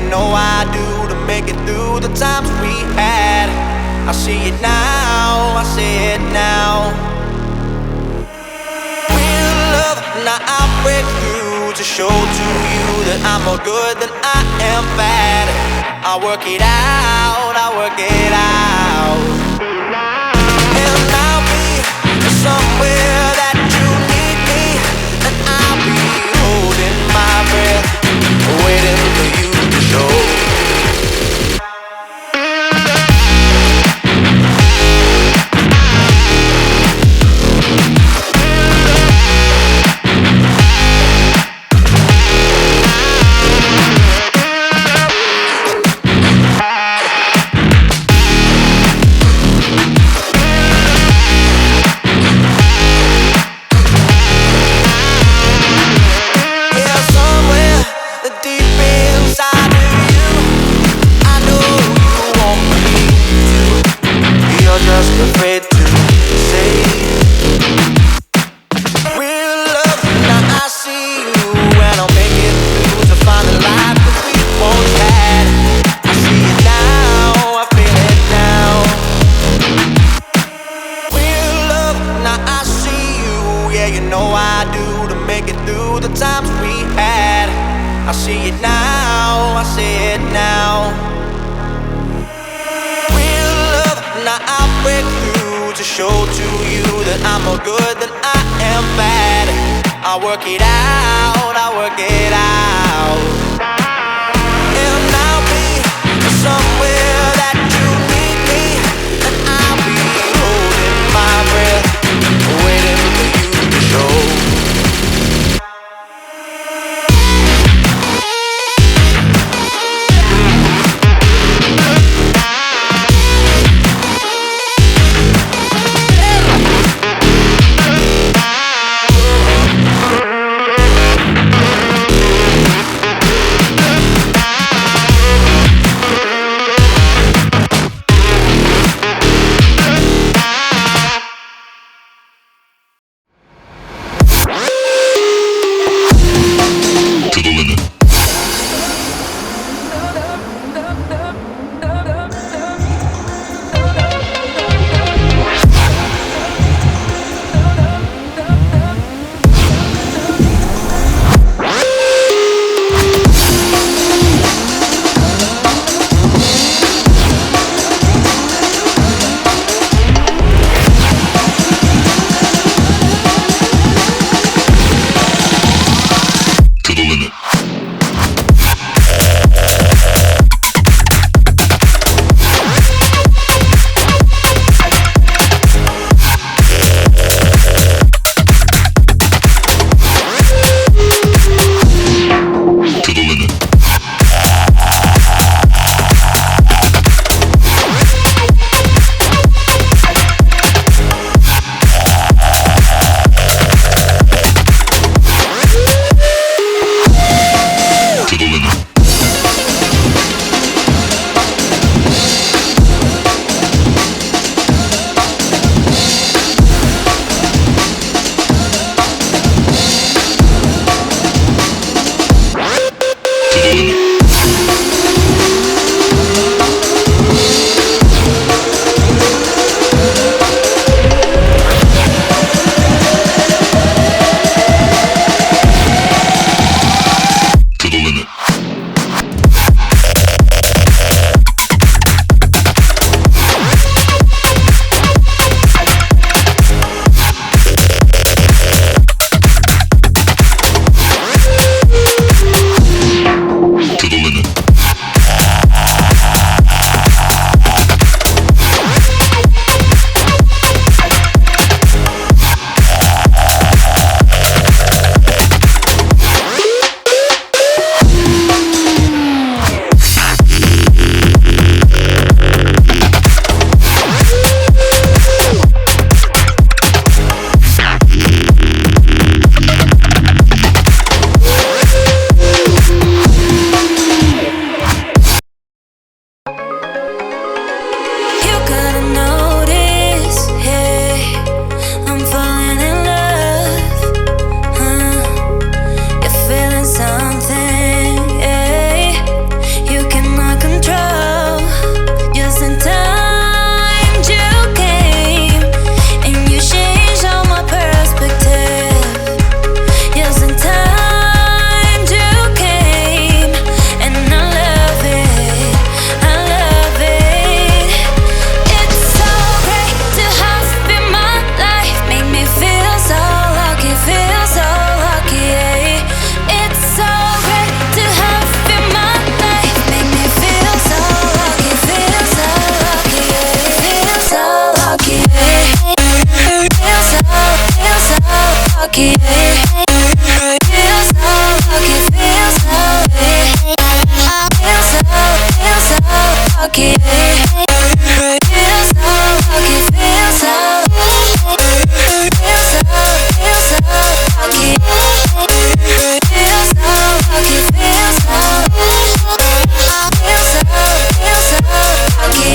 know I do, to make it through the times we had. I see it now, I see it now. Real love, now I break through to show to you that I'm more good than I am bad. I work it out, I work it out. And I'll be somewhere that you need me, and I'll be holding my breath, waiting for you to show. lucky. Feel so lucky, feel so lucky. Feel so lucky. Feel so lucky, feel so lucky. Feel so lucky.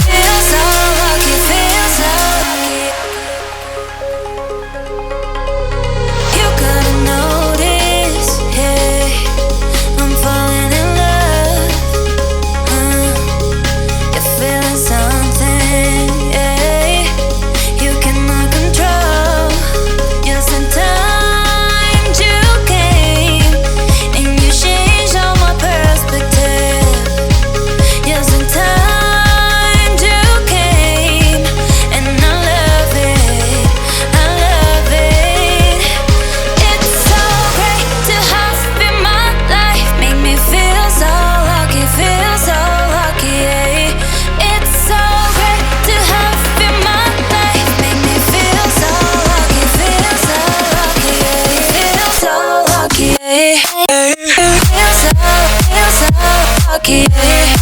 Feel so lucky, feel so lucky. You gotta notice, hey, I'm falling in love. You're feeling something, yeah. You cannot control. Yes, in time you came and you changed all my perspective. Yes, in time you came and I love it, I love it. It's so great to have you in my life, make me feel so lucky, yeah. It's so great to have you in my life, make me feel so lucky, yeah. Feel so lucky, yeah. Feel so lucky, yeah.